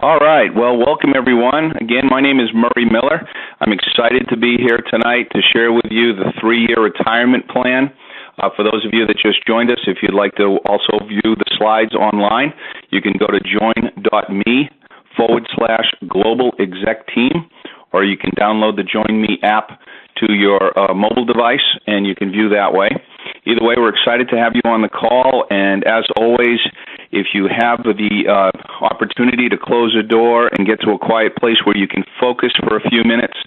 All right. Well, welcome everyone. Again, my name is Murray Miller. I'm excited to be here tonight to share with you the 3-year retirement plan. For those of you that just joined us, if you'd like to also view the slides online, you can go to join.me/global exec team, or you can download the Join Me app to your mobile device, and you can view that way. Either way, we're excited to have you on the call, and as always, if you have the opportunity to close a door and get to a quiet place where you can focus for a few minutes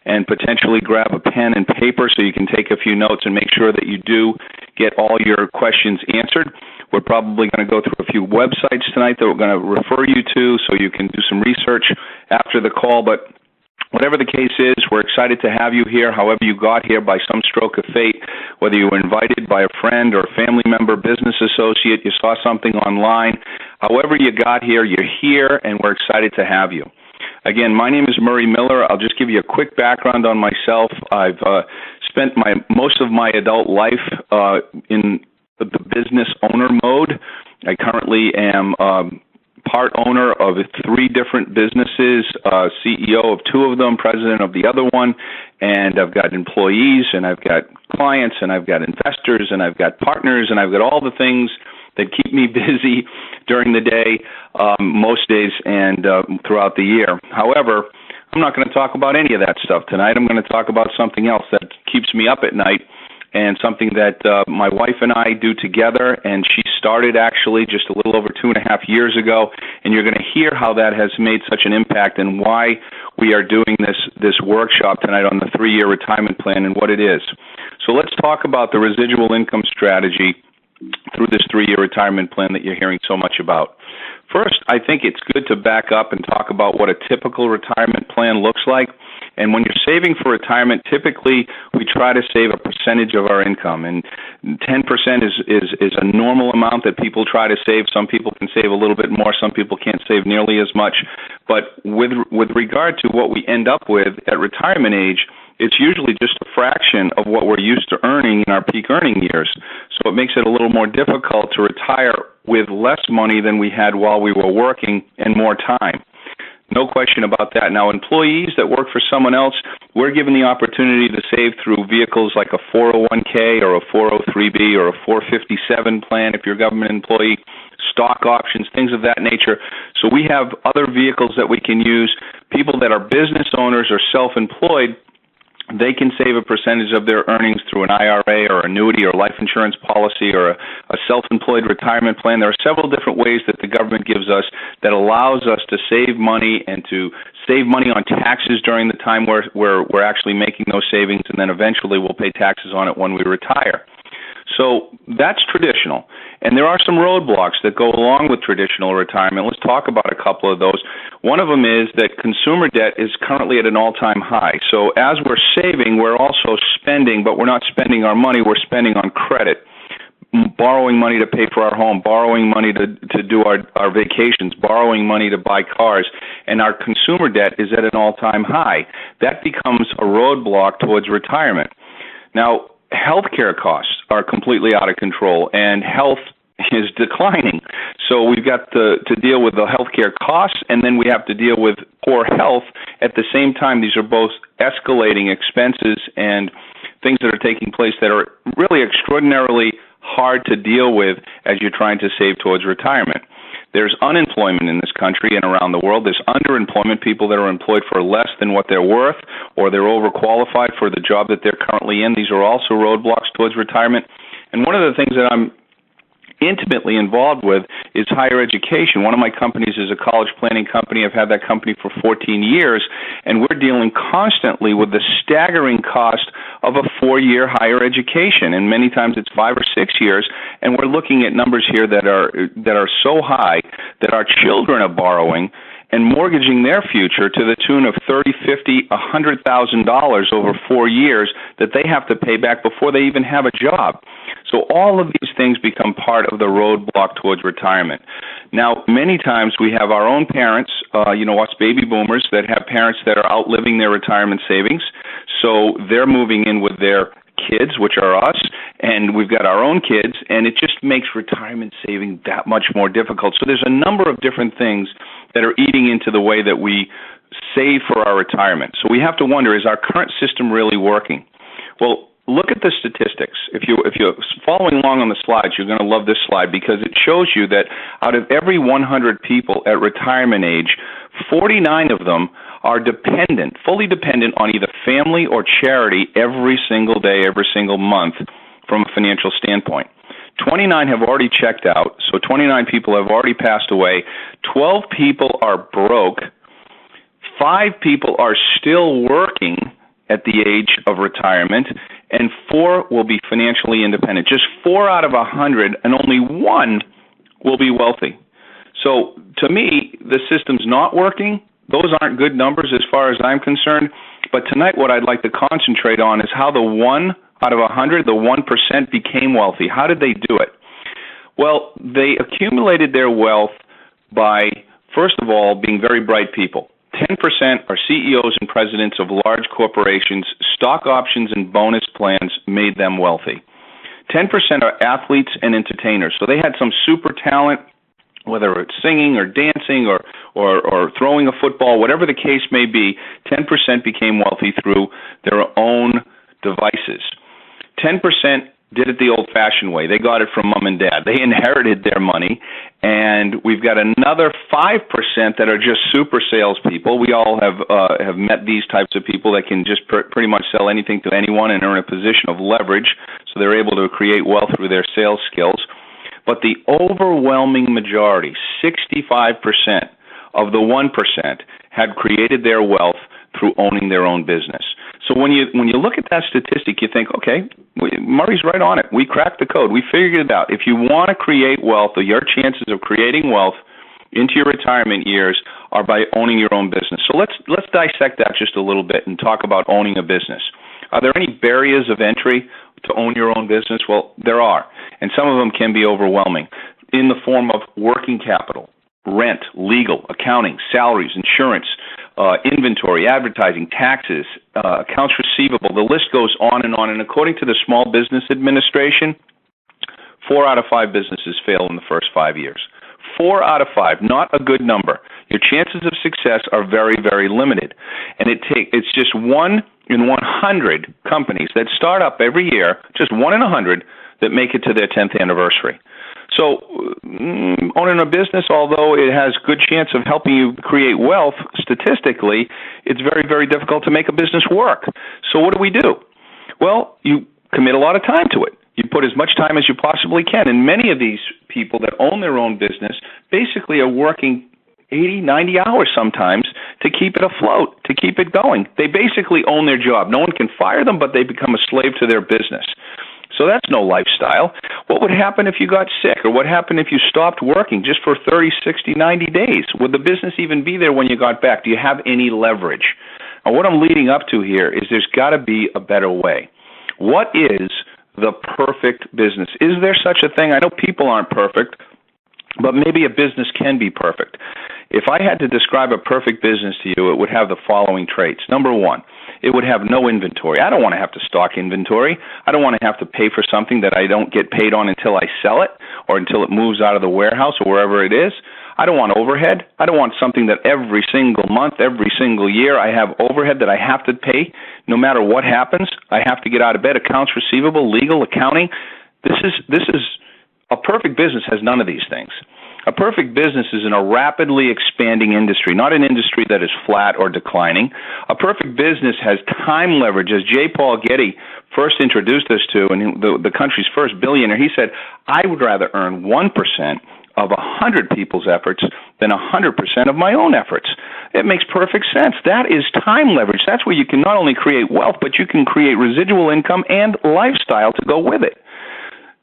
and potentially grab a pen and paper so you can take a few notes and make sure that you do get all your questions answered. We're probably going to go through a few websites tonight that we're going to refer you to so you can do some research after the call, but whatever the case is, we're excited to have you here, however you got here by some stroke of fate, whether you were invited by a friend or a family member, business associate, you saw something online. However you got here, you're here, and we're excited to have you. Again, my name is Murray Miller. I'll just give you a quick background on myself. I've spent most of my adult life in the business owner mode. I currently am part owner of 3 different businesses, CEO of 2 of them, president of the other one, and I've got employees, and I've got clients, and I've got investors, and I've got partners, and I've got all the things that keep me busy during the day, most days and throughout the year. However, I'm not going to talk about any of that stuff tonight. I'm going to talk about something else that keeps me up at night, and something that my wife and I do together, and she started actually just a little over 2.5 years ago, and you're going to hear how that has made such an impact and why we are doing this workshop tonight on the 3-year retirement plan and what it is. So let's talk about the residual income strategy through this 3-year retirement plan that you're hearing so much about. First, I think it's good to back up and talk about what a typical retirement plan looks like. And when you're saving for retirement, typically we try to save a percentage of our income, and 10% is a normal amount that people try to save. Some people can save a little bit more, some people can't save nearly as much. But with regard to what we end up with at retirement age, it's usually just a fraction of what we're used to earning in our peak earning years. So it makes it a little more difficult to retire with less money than we had while we were working and more time. No question about that. Now, employees that work for someone else, we're given the opportunity to save through vehicles like a 401k or a 403b or a 457 plan if you're a government employee, stock options, things of that nature. So we have other vehicles that we can use. People that are business owners or self-employed, they can save a percentage of their earnings through an IRA or annuity or life insurance policy or a self-employed retirement plan. There are several different ways that the government gives us that allows us to save money and to save money on taxes during the time where we're actually making those savings, and then eventually we'll pay taxes on it when we retire. So that's traditional. And there are some roadblocks that go along with traditional retirement. Let's talk about a couple of those. One of them is that consumer debt is currently at an all-time high. So as we're saving, we're also spending, but we're not spending our money, we're spending on credit. Borrowing money to pay for our home, borrowing money to do our vacations, borrowing money to buy cars, and our consumer debt is at an all-time high. That becomes a roadblock towards retirement. Now, healthcare costs are completely out of control, and health is declining. So we've got to deal with the healthcare costs, and then we have to deal with poor health at the same time. These are both escalating expenses and things that are taking place that are really extraordinarily hard to deal with as you're trying to save towards retirement. There's unemployment in this country and around the world. There's underemployment, people that are employed for less than what they're worth, or they're overqualified for the job that they're currently in. These are also roadblocks towards retirement. And one of the things that I'm intimately involved with is higher education. One of my companies is a college planning company. I've had that company for 14 years, and we're dealing constantly with the staggering cost of a 4-year higher education, and many times it's 5 or 6 years, and we're looking at numbers here that are so high that our children are borrowing and mortgaging their future to the tune of $30,000, $50,000, $100,000 over 4 years that they have to pay back before they even have a job. So all of these things become part of the roadblock towards retirement. Now, many times we have our own parents, us baby boomers, that have parents that are outliving their retirement savings. So they're moving in with their kids, which are us, and we've got our own kids, and it just makes retirement saving that much more difficult. So there's a number of different things that are eating into the way that we save for our retirement. So we have to wonder, is our current system really working? Well, look at the statistics. If you're following along on the slides, you're going to love this slide because it shows you that out of every 100 people at retirement age, 49 of them are dependent, fully dependent on either family or charity every single day, every single month from a financial standpoint. 29 have already checked out, so 29 people have already passed away. 12 people are broke. 5 people are still working at the age of retirement, and 4 will be financially independent. Just 4 out of 100, and only 1 will be wealthy. So to me, the system's not working. Those aren't good numbers as far as I'm concerned. But tonight what I'd like to concentrate on is how the 1 out of 100, the 1% became wealthy. How did they do it? Well, they accumulated their wealth by, first of all, being very bright people. 10% are CEOs and presidents of large corporations. Stock options and bonus plans made them wealthy. 10% are athletes and entertainers. So they had some super talent, whether it's singing or dancing or throwing a football, whatever the case may be. 10% became wealthy through their own devices. 10% did it the old-fashioned way. They got it from mom and dad. They inherited their money, and we've got another 5% that are just super salespeople. We all have met these types of people that can just pretty much sell anything to anyone and are in a position of leverage, so they're able to create wealth through their sales skills. But the overwhelming majority, 65% of the 1%, had created their wealth through owning their own business. So when you look at that statistic, you think, okay, Murray's right on it. We cracked the code. We figured it out. If you want to create wealth, or your chances of creating wealth into your retirement years are by owning your own business. So let's dissect that just a little bit and talk about owning a business. Are there any barriers of entry to own your own business? Well, there are, and some of them can be overwhelming in the form of working capital, rent, legal, accounting, salaries, insurance, inventory, advertising, taxes, accounts receivable. The list goes on. And according to the Small Business Administration, 4 out of 5 businesses fail in the first 5 years. 4 out of 5, not a good number. Your chances of success are very, very limited. And it's just 1 in 100 companies that start up every year, just 1 in 100, that make it to their 10th anniversary. So owning a business, although it has good chance of helping you create wealth, statistically, it's very, very difficult to make a business work. So what do? Well, you commit a lot of time to it. You put as much time as you possibly can. And many of these people that own their own business basically are working 80, 90 hours sometimes to keep it afloat, to keep it going. They basically own their job. No one can fire them, but they become a slave to their business. So that's no lifestyle. What would happen if you got sick? Or what happened if you stopped working just for 30, 60, 90 days? Would the business even be there when you got back? Do you have any leverage? And what I'm leading up to here is there's got to be a better way. What is the perfect business? Is there such a thing? I know people aren't perfect, but maybe a business can be perfect. If I had to describe a perfect business to you, it would have the following traits. Number 1, it would have no inventory. I don't want to have to stock inventory. I don't want to have to pay for something that I don't get paid on until I sell it or until it moves out of the warehouse or wherever it is. I don't want overhead. I don't want something that every single month, every single year, I have overhead that I have to pay. No matter what happens, I have to get out of bed. Accounts receivable, legal, accounting. This is a perfect business has none of these things. A perfect business is in a rapidly expanding industry, not an industry that is flat or declining. A perfect business has time leverage, as J. Paul Getty first introduced us to, and the country's first billionaire. He said, I would rather earn 1% of 100 people's efforts than 100% of my own efforts. It makes perfect sense. That is time leverage. That's where you can not only create wealth, but you can create residual income and lifestyle to go with it.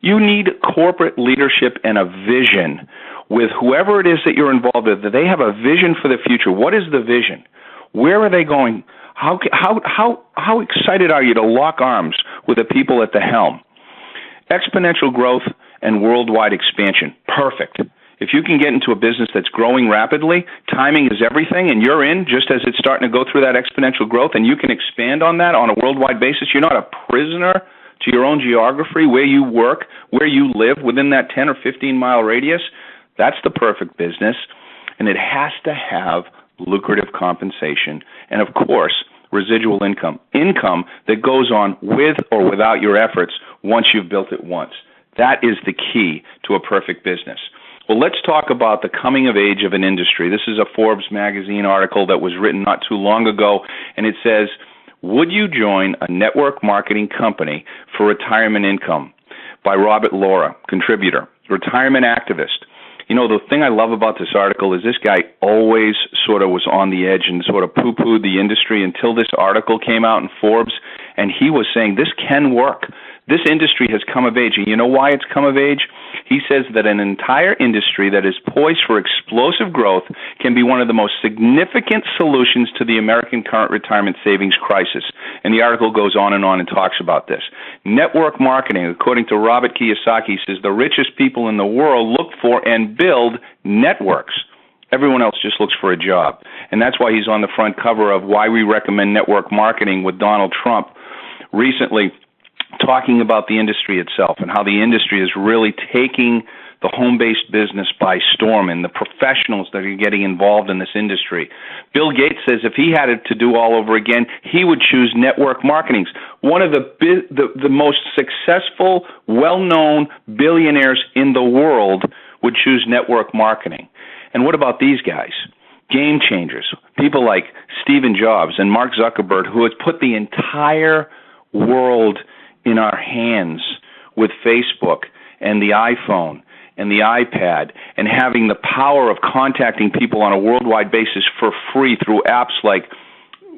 You need corporate leadership and a vision with whoever it is that you're involved with, that they have a vision for the future. What is the vision? Where are they going? How excited are you to lock arms with the people at the helm? Exponential growth and worldwide expansion. Perfect. If you can get into a business that's growing rapidly, timing is everything, and you're in just as it's starting to go through that exponential growth, and you can expand on that on a worldwide basis. You're not a prisoner to your own geography, where you work, where you live, within that 10 or 15 mile radius. That's the perfect business. and it has to have lucrative compensation, and of course, residual income that goes on with or without your efforts once you've built it once. That is the key to a perfect business. Well, let's talk about the coming of age of an industry. This is a Forbes magazine article that was written not too long ago, and it says, "Would you join a network marketing company for retirement income?" by Robert Laura, contributor, retirement activist. You know, the thing I love about this article is this guy always sort of was on the edge and sort of poo-pooed the industry until this article came out in Forbes, and he was saying this can work. This industry has come of age, and you know why it's come of age? He says that an entire industry that is poised for explosive growth can be one of the most significant solutions to the American current retirement savings crisis. And the article goes on and talks about this. Network marketing, according to Robert Kiyosaki, says the richest people in the world look for and build networks. Everyone else just looks for a job. And that's why he's on the front cover of Why We Recommend Network Marketing with Donald Trump recently, talking about the industry itself and how the industry is really taking the home-based business by storm and the professionals that are getting involved in this industry. Bill Gates says if he had it to do all over again, he would choose network marketing. One of the most successful, well-known billionaires in the world would choose network marketing. And what about these guys? Game changers, people like Stephen Jobs and Mark Zuckerberg, who has put the entire world in our hands with Facebook and the iPhone and the iPad, and having the power of contacting people on a worldwide basis for free through apps like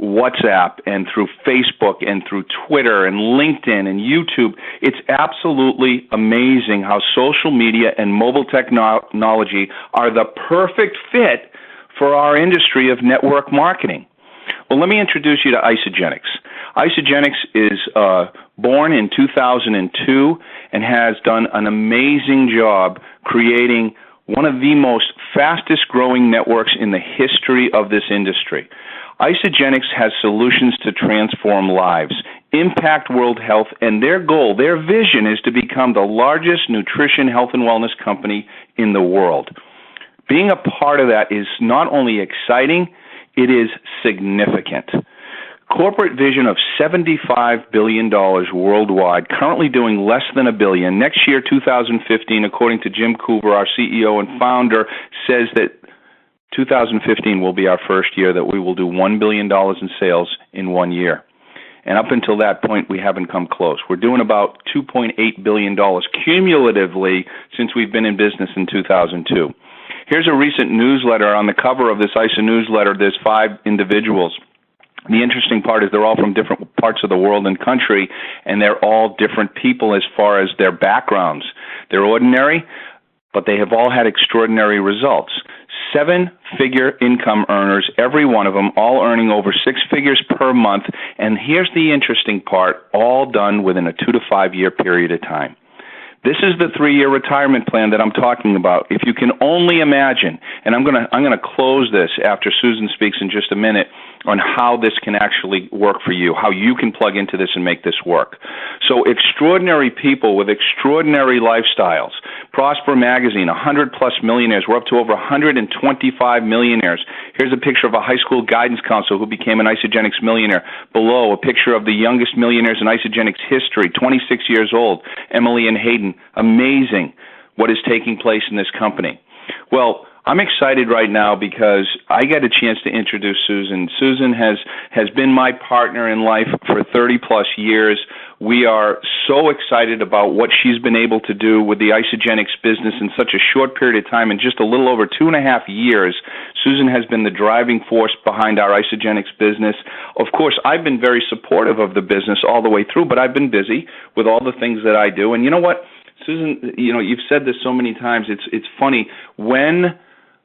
WhatsApp and through Facebook and through Twitter and LinkedIn and YouTube. It's absolutely amazing how social media and mobile technology are the perfect fit for our industry of network marketing. Well, let me introduce you to Isagenix. Isagenix is born in 2002 and has done an amazing job creating one of the most fastest growing networks in the history of this industry. Isagenix has solutions to transform lives, impact world health, and their goal, their vision is to become the largest nutrition, health, and wellness company in the world. Being a part of that is not only exciting, it is significant. Corporate vision of $75 billion worldwide, currently doing less than $1 billion. Next year, 2015, according to Jim Coover, our CEO and founder, says that 2015 will be our first year that we will do $1 billion in sales in 1 year. And up until that point, we haven't come close. We're doing about $2.8 billion cumulatively since we've been in business in 2002. Here's a recent newsletter. On the cover of this ISA newsletter, there's 5 individuals. The interesting part is they're all from different parts of the world and country, and they're all different people as far as their backgrounds. They're ordinary, but they have all had extraordinary results. 7-figure income earners, every one of them, all earning over 6 figures per month. And here's the interesting part, all done within a 2 to 5 year period of time. This is the 3-year retirement plan that I'm talking about. If you can only imagine, and I'm gonna close this after Susan speaks in just a minute on how this can actually work for you, how you can plug into this and make this work. So extraordinary people with extraordinary lifestyles. Prosper Magazine, 100-plus millionaires. We're up to over 125 millionaires. Here's a picture of a high school guidance counselor who became an Isagenix millionaire. Below, a picture of the youngest millionaires in Isagenix history, 26 years old, Emily and Hayden. Amazing what is taking place in this company. Well, I'm excited right now because I get a chance to introduce Susan. Susan has been my partner in life for 30-plus years. We are so excited about what she's been able to do with the Isagenix business in such a short period of time. In just a little over 2.5 years, Susan has been the driving force behind our Isagenix business. Of course, I've been very supportive of the business all the way through, but I've been busy with all the things that I do. And you know what, Susan, you've said this so many times. It's funny. When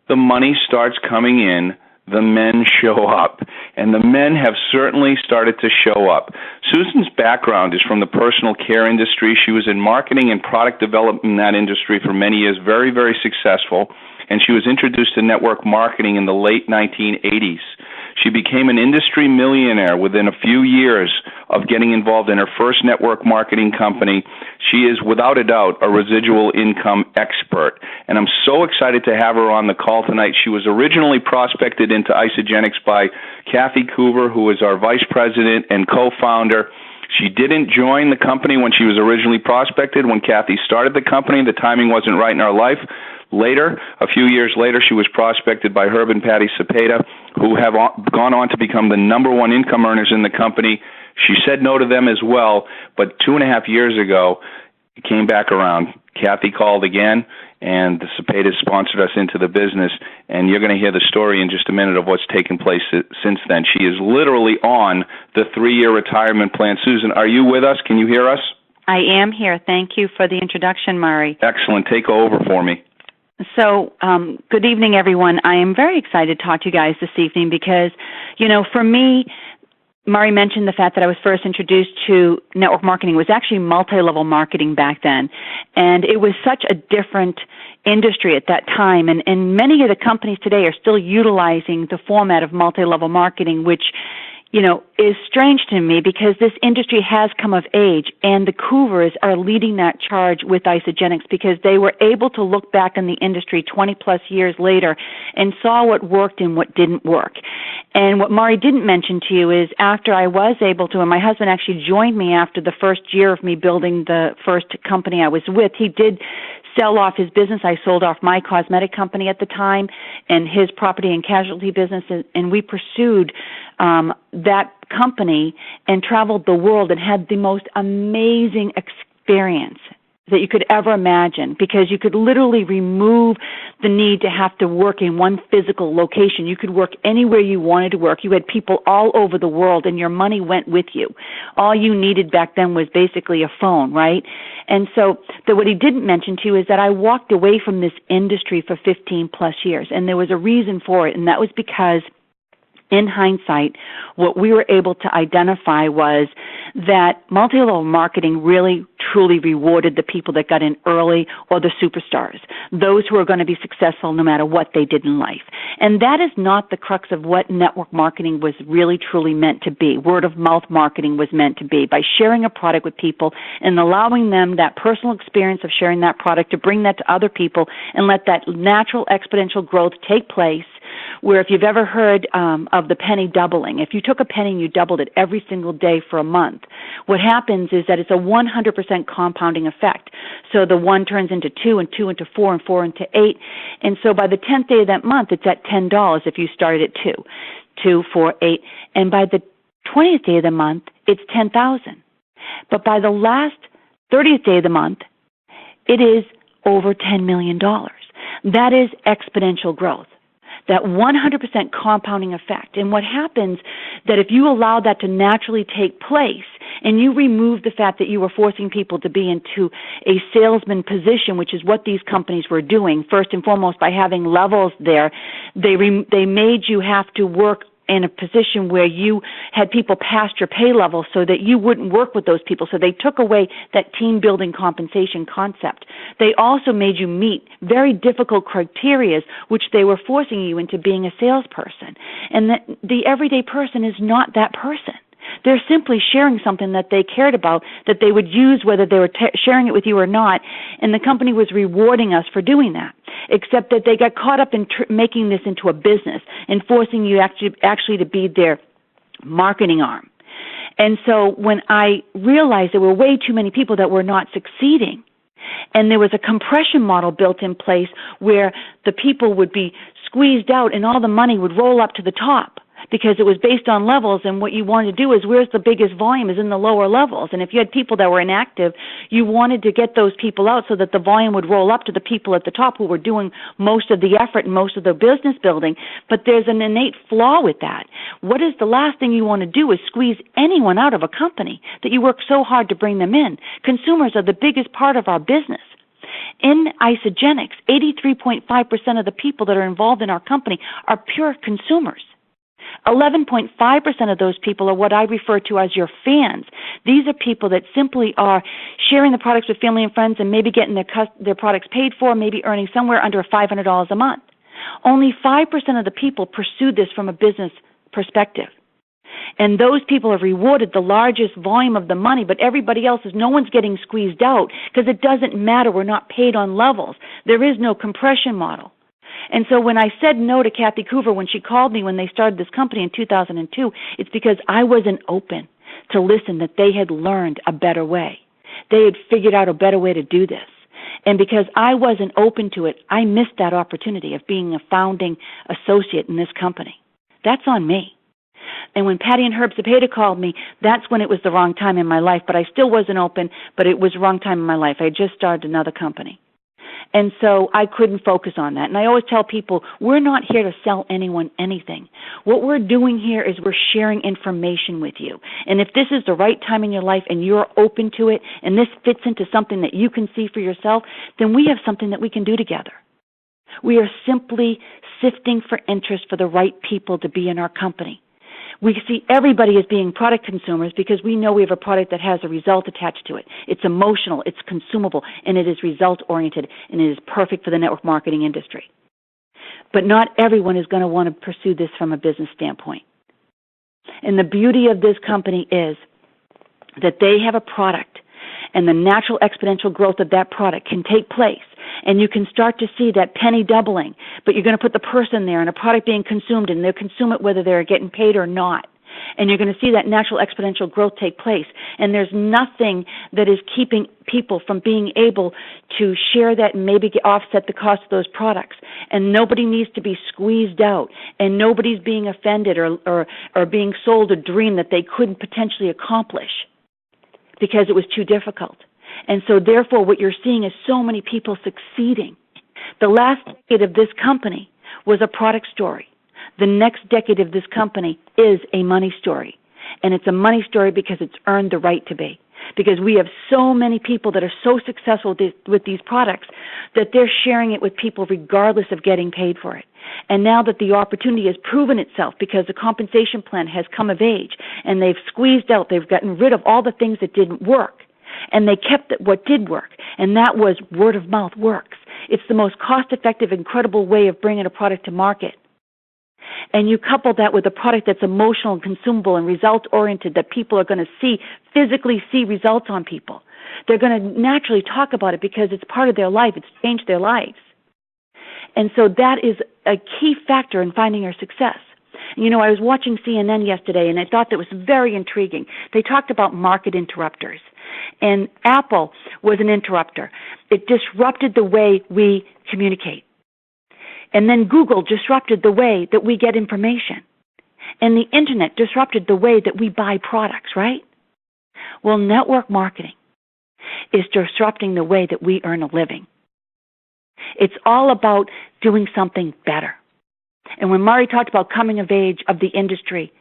the money starts coming in, the men show up, and the men have certainly started to show up. Susan's background is from the personal care industry. She was in marketing and product development in that industry for many years, very, very successful, and she was introduced to network marketing in the late 1980s. She became an industry millionaire within a few years of getting involved in her first network marketing company. She is, without a doubt, a residual income expert. And I'm so excited to have her on the call tonight. She was originally prospected into Isagenix by Kathy Coover, who is our vice president and co-founder. She didn't join the company when she was originally prospected. When Kathy started the company, the timing wasn't right in her life. Later, a few years later, she was prospected by Herb and Patty Cepeda, who have gone on to become the number one income earners in the company. She said no to them as well, but 2.5 years ago, it came back around. Kathy called again, and the Cepedas sponsored us into the business, and you're going to hear the story in just a minute of what's taken place since then. She is literally on the 3-year retirement plan. Susan, are you with us? Can you hear us? I am here. Thank you for the introduction, Murray. Excellent. Take over for me. So, good evening, everyone. I am very excited to talk to you guys this evening because, for me, Murray mentioned the fact that I was first introduced to network marketing. It was actually multi-level marketing back then, and it was such a different industry at that time, and many of the companies today are still utilizing the format of multi-level marketing, which is strange to me because this industry has come of age, and the Coovers are leading that charge with Isagenix because they were able to look back in the industry 20-plus years later and saw what worked and what didn't work. And what Murray didn't mention to you is after I was able to, and my husband actually joined me after the first year of me building the first company I was with, he did sell off his business. I sold off my cosmetic company at the time and his property and casualty business, and we pursued that company and traveled the world and had the most amazing experience that you could ever imagine because you could literally remove the need to have to work in one physical location. You could work anywhere you wanted to work. You had people all over the world, and your money went with you. All you needed back then was basically a phone, right? And so what he didn't mention to you is that I walked away from this industry for 15-plus years, and there was a reason for it, and that was because in hindsight, what we were able to identify was that multi-level marketing really, truly rewarded the people that got in early or the superstars, those who are going to be successful no matter what they did in life. And that is not the crux of what network marketing was really, truly meant to be. Word-of-mouth marketing was meant to be by sharing a product with people and allowing them that personal experience of sharing that product to bring that to other people and let that natural exponential growth take place where if you've ever heard of the penny doubling, if you took a penny and you doubled it every single day for a month, what happens is that it's a 100% compounding effect. So the 1 turns into 2, and 2 into 4, and 4 into 8. And so by the 10th day of that month, it's at $10 if you started at 2, 2, 4, 8. And by the 20th day of the month, it's $10,000. But by the last 30th day of the month, it is over $10 million. That is exponential growth. That 100% compounding effect. And what happens that if you allow that to naturally take place and you remove the fact that you were forcing people to be into a salesman position, which is what these companies were doing, first and foremost by having levels there, they made you have to work in a position where you had people past your pay level so that you wouldn't work with those people. So they took away that team building compensation concept. They also made you meet very difficult criteria, which they were forcing you into being a salesperson. And the everyday person is not that person. They're simply sharing something that they cared about, that they would use whether they were sharing it with you or not, and the company was rewarding us for doing that, except that they got caught up in making this into a business and forcing you actually to be their marketing arm. And so when I realized there were way too many people that were not succeeding, and there was a compression model built in place where the people would be squeezed out and all the money would roll up to the top, because it was based on levels, and what you wanted to do is where's the biggest volume is in the lower levels. And if you had people that were inactive, you wanted to get those people out so that the volume would roll up to the people at the top who were doing most of the effort and most of the business building. But there's an innate flaw with that. What is the last thing you want to do is squeeze anyone out of a company that you work so hard to bring them in. Consumers are the biggest part of our business. In Isagenix, 83.5% of the people that are involved in our company are pure consumers. 11.5% of those people are what I refer to as your fans. These are people that simply are sharing the products with family and friends and maybe getting their products paid for, maybe earning somewhere under $500 a month. Only 5% of the people pursue this from a business perspective. And those people are rewarded the largest volume of the money, but everybody else is, no one's getting squeezed out because it doesn't matter. We're not paid on levels. There is no compression model. And so when I said no to Kathy Coover when she called me when they started this company in 2002, it's because I wasn't open to listen that they had learned a better way. They had figured out a better way to do this. And because I wasn't open to it, I missed that opportunity of being a founding associate in this company. That's on me. And when Patty and Herb Cepeda called me, that's when it was the wrong time in my life. But I still wasn't open, but it was the wrong time in my life. I had just started another company. And so I couldn't focus on that. And I always tell people, we're not here to sell anyone anything. What we're doing here is we're sharing information with you. And if this is the right time in your life and you're open to it, and this fits into something that you can see for yourself, then we have something that we can do together. We are simply sifting for interest for the right people to be in our company. We see everybody as being product consumers because we know we have a product that has a result attached to it. It's emotional, it's consumable, and it is result-oriented, and it is perfect for the network marketing industry. But not everyone is going to want to pursue this from a business standpoint. And the beauty of this company is that they have a product, and the natural exponential growth of that product can take place. And you can start to see that penny doubling, but you're going to put the person there and a product being consumed, and they'll consume it whether they're getting paid or not. And you're going to see that natural exponential growth take place. And there's nothing that is keeping people from being able to share that and maybe offset the cost of those products. And nobody needs to be squeezed out, and nobody's being offended or being sold a dream that they couldn't potentially accomplish because it was too difficult. And so therefore what you're seeing is so many people succeeding. The last decade of this company was a product story. The next decade of this company is a money story. And it's a money story because it's earned the right to be. Because we have so many people that are so successful with these products that they're sharing it with people regardless of getting paid for it. And now that the opportunity has proven itself because the compensation plan has come of age and they've squeezed out, they've gotten rid of all the things that didn't work, and they kept what did work, and that was word of mouth works. It's the most cost-effective, incredible way of bringing a product to market. And you couple that with a product that's emotional and consumable and result-oriented that people are going to physically see results on people. They're going to naturally talk about it because it's part of their life. It's changed their lives. And so that is a key factor in finding your success. You know, I was watching CNN yesterday, and I thought that was very intriguing. They talked about market interrupters. And Apple was an interrupter. It disrupted the way we communicate. And then Google disrupted the way that we get information. And the Internet disrupted the way that we buy products, right? Well, network marketing is disrupting the way that we earn a living. It's all about doing something better. And when Mari talked about coming of age of the industry,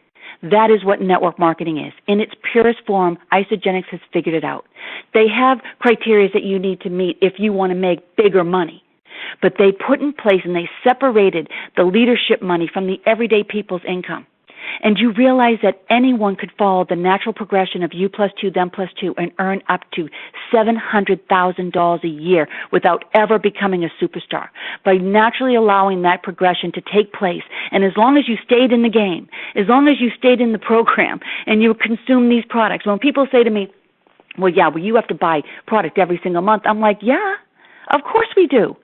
that is what network marketing is. In its purest form, Isagenix has figured it out. They have criteria that you need to meet if you want to make bigger money. But they put in place and they separated the leadership money from the everyday people's income. And you realize that anyone could follow the natural progression of you plus two, them plus two, and earn up to $700,000 a year without ever becoming a superstar by naturally allowing that progression to take place. And as long as you stayed in the game, as long as you stayed in the program and you consume these products, when people say to me, well, you have to buy product every single month, I'm like, yeah, of course we do.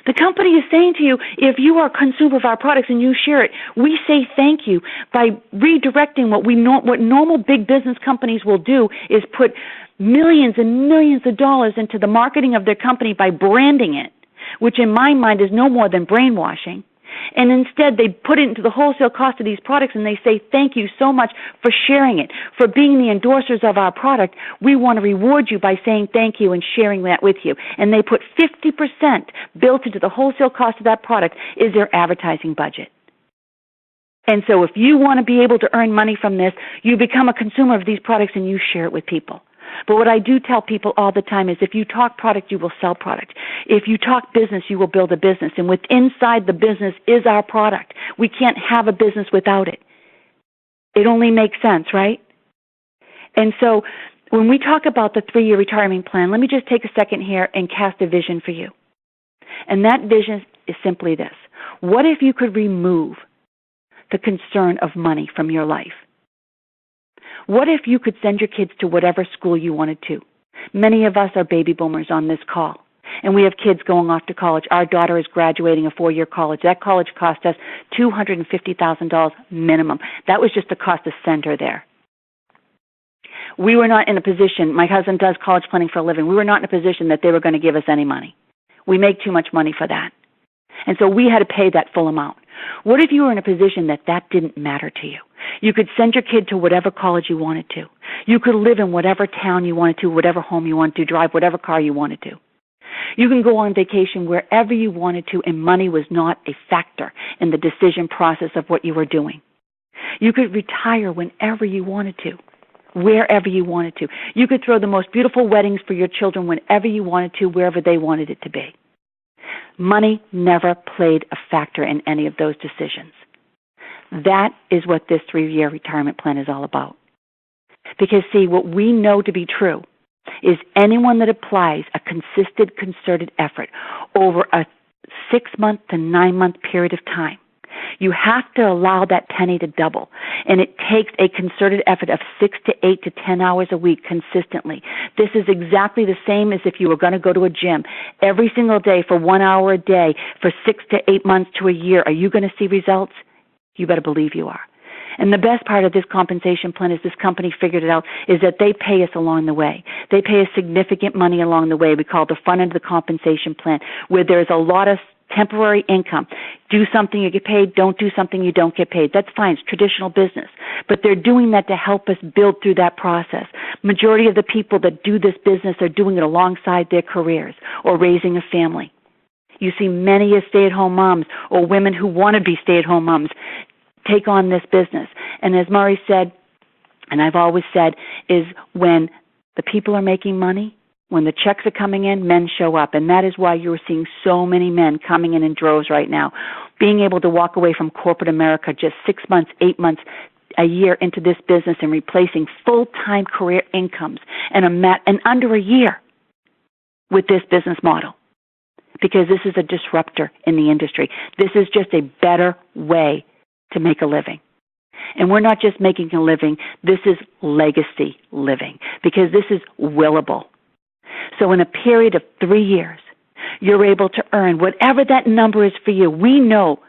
The company is saying to you, if you are a consumer of our products and you share it, we say thank you by redirecting what normal big business companies will do is put millions and millions of dollars into the marketing of their company by branding it, which in my mind is no more than brainwashing. And instead, they put it into the wholesale cost of these products, and they say, thank you so much for sharing it, for being the endorsers of our product. We want to reward you by saying thank you and sharing that with you. And they put 50% built into the wholesale cost of that product is their advertising budget. And so if you want to be able to earn money from this, you become a consumer of these products and you share it with people. But what I do tell people all the time is if you talk product, you will sell product. If you talk business, you will build a business. And inside the business is our product. We can't have a business without it. It only makes sense, right? And so when we talk about the 3-year retirement plan, let me just take a second here and cast a vision for you. And that vision is simply this. What if you could remove the concern of money from your life? What if you could send your kids to whatever school you wanted to? Many of us are baby boomers on this call, and we have kids going off to college. Our daughter is graduating a 4-year college. That college cost us $250,000 minimum. That was just the cost to send her there. We were not in a position, my husband does college planning for a living, we were not in a position that they were going to give us any money. We make too much money for that. And so we had to pay that full amount. What if you were in a position that didn't matter to you? You could send your kid to whatever college you wanted to. You could live in whatever town you wanted to, whatever home you wanted to, drive whatever car you wanted to. You can go on vacation wherever you wanted to, and money was not a factor in the decision process of what you were doing. You could retire whenever you wanted to, wherever you wanted to. You could throw the most beautiful weddings for your children whenever you wanted to, wherever they wanted it to be. Money never played a factor in any of those decisions. That is what this 3-year retirement plan is all about. Because, see, what we know to be true is anyone that applies a consistent, concerted effort over a 6-month to 9-month period of time, you have to allow that penny to double. And it takes a concerted effort of 6 to 8 to 10 hours a week consistently. This is exactly the same as if you were going to go to a gym every single day for 1 hour a day for 6 to 8 months to a year. Are you going to see results? You better believe you are. And the best part of this compensation plan is this company figured it out, is that they pay us along the way. They pay us significant money along the way. We call it the front end of the compensation plan, where there's a lot of temporary income. Do something, you get paid. Don't do something, you don't get paid. That's fine. It's traditional business. But they're doing that to help us build through that process. Majority of the people that do this business are doing it alongside their careers or raising a family. You see many stay-at-home moms or women who want to be stay-at-home moms take on this business. And as Murray said, and I've always said, is when the people are making money, when the checks are coming in, men show up. And that is why you're seeing so many men coming in droves right now, being able to walk away from corporate America just 6 months, 8 months, a year into this business and replacing full-time career incomes in under a year with this business model. Because this is a disruptor in the industry. This is just a better way to make a living. And we're not just making a living, this is legacy living, because this is willable. So in a period of 3 years, you're able to earn whatever that number is for you. We know,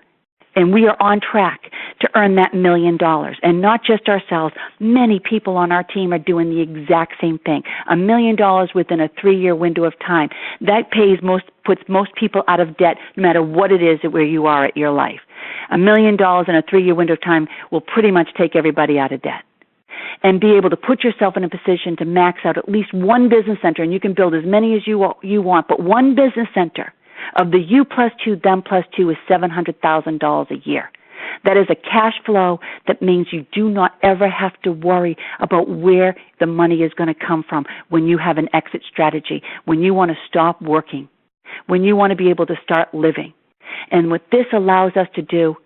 and we are on track to earn that $1 million. And not just ourselves, many people on our team are doing the exact same thing. $1 million within a 3-year window of time. That puts most people out of debt, no matter what it is where you are at your life. $1 million in a 3-year window of time will pretty much take everybody out of debt. And be able to put yourself in a position to max out at least one business center, and you can build as many as you want, but one business center of the U plus 2, them plus 2 is $700,000 a year. That is a cash flow that means you do not ever have to worry about where the money is going to come from when you have an exit strategy, when you want to stop working, when you want to be able to start living. And what this allows us to do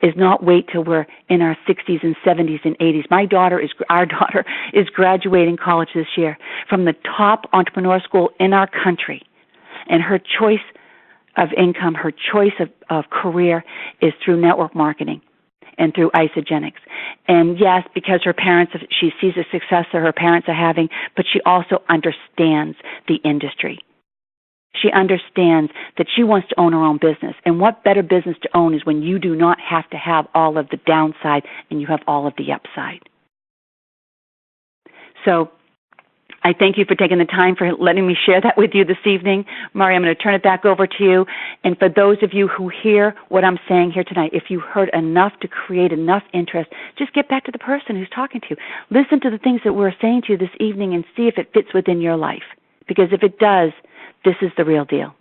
is not wait till we're in our 60s and 70s and 80s. Our daughter is graduating college this year from the top entrepreneur school in our country. And her choice of income, her choice of career is through network marketing and through Isagenix. And yes, because she sees the success that her parents are having, but she also understands the industry. She understands that she wants to own her own business. And what better business to own is when you do not have to have all of the downside and you have all of the upside. So I thank you for taking the time for letting me share that with you this evening. Murray, I'm going to turn it back over to you. And for those of you who hear what I'm saying here tonight, if you heard enough to create enough interest, just get back to the person who's talking to you. Listen to the things that we're saying to you this evening and see if it fits within your life. Because if it does, this is the real deal.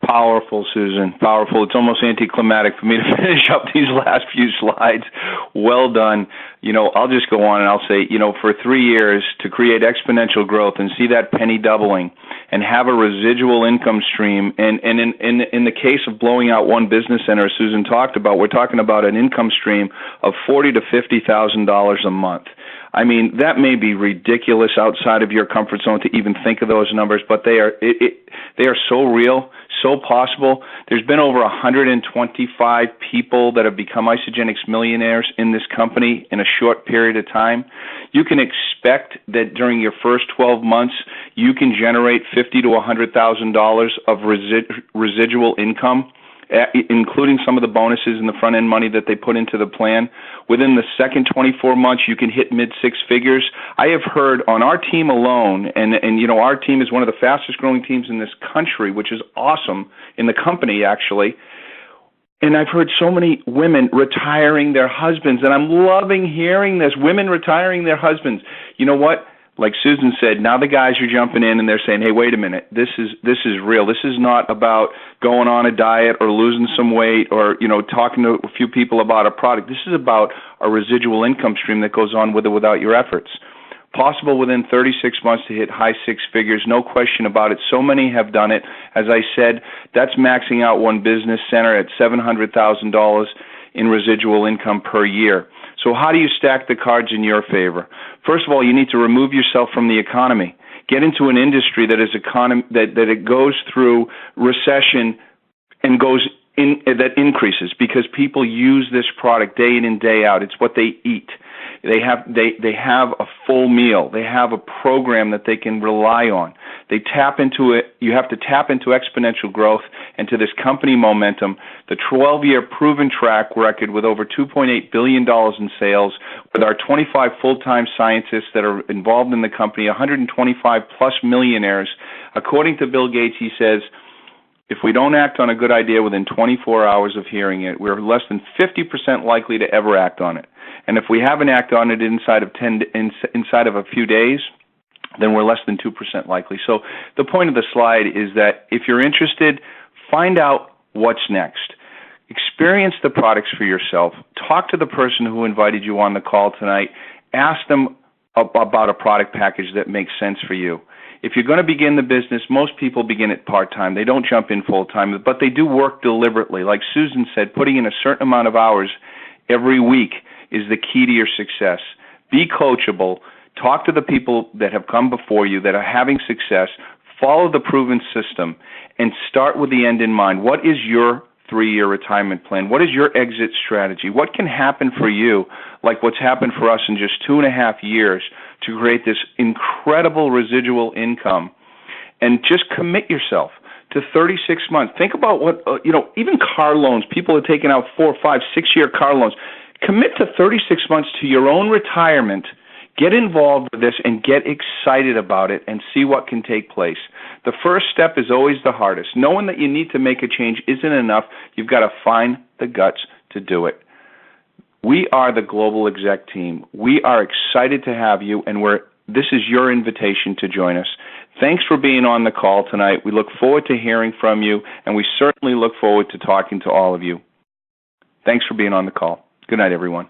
Powerful, Susan. Powerful. It's almost anticlimactic for me to finish up these last few slides. Well done. I'll just go on and I'll say, for 3 years to create exponential growth and see that penny doubling and have a residual income stream. And in the case of blowing out one business center, as Susan talked about, we're talking about an income stream of $40,000 to $50,000 a month. I mean, that may be ridiculous outside of your comfort zone to even think of those numbers, but they are they are so real, so possible. There's been over 125 people that have become Isagenix millionaires in this company in a short period of time. You can expect that during your first 12 months, you can generate $50,000 to $100,000 of residual income, including some of the bonuses and the front-end money that they put into the plan. Within the second 24 months, you can hit mid-six figures. I have heard on our team alone, and you know, our team is one of the fastest-growing teams in this country, which is awesome, in the company, actually. And I've heard so many women retiring their husbands, and I'm loving hearing this, women retiring their husbands. You know what? Like Susan said, now the guys are jumping in and they're saying, hey, wait a minute, this is real. This is not about going on a diet or losing some weight or, you know, talking to a few people about a product. This is about a residual income stream that goes on with or without your efforts. Possible within 36 months to hit high six figures, no question about it. So many have done it. As I said, that's maxing out one business center at $700,000 in residual income per year. So how do you stack the cards in your favor? First of all, you need to remove yourself from the economy. Get into an industry that is that it goes through recession and that increases because people use this product day in and day out. It's what they eat. They have a full meal. They have a program that they can rely on. They tap into it. You have to tap into exponential growth and to this company momentum. The 12-year proven track record with over $2.8 billion in sales, with our 25 full-time scientists that are involved in the company, 125 plus millionaires. According to Bill Gates, he says, if we don't act on a good idea within 24 hours of hearing it, we're less than 50% likely to ever act on it. And if we haven't acted on it inside of a few days, then we're less than 2% likely. So the point of the slide is that if you're interested, find out what's next. Experience the products for yourself. Talk to the person who invited you on the call tonight. Ask them about a product package that makes sense for you. If you're going to begin the business, most people begin it part-time. They don't jump in full-time, but they do work deliberately. Like Susan said, putting in a certain amount of hours every week is the key to your success. Be coachable. Talk to the people that have come before you that are having success. Follow the proven system and start with the end in mind. What is your 3-year retirement plan? What is your exit strategy? What can happen for you, like what's happened for us in just 2.5 years, to create this incredible residual income? And just commit yourself to 36 months. Think about what, even car loans. People are taking out 4, 5, 6-year car loans. Commit to 36 months to your own retirement. Get involved with this and get excited about it and see what can take place. The first step is always the hardest. Knowing that you need to make a change isn't enough. You've got to find the guts to do it. We are the Global Exec team. We are excited to have you, and this is your invitation to join us. Thanks for being on the call tonight. We look forward to hearing from you, and we certainly look forward to talking to all of you. Thanks for being on the call. Good night, everyone.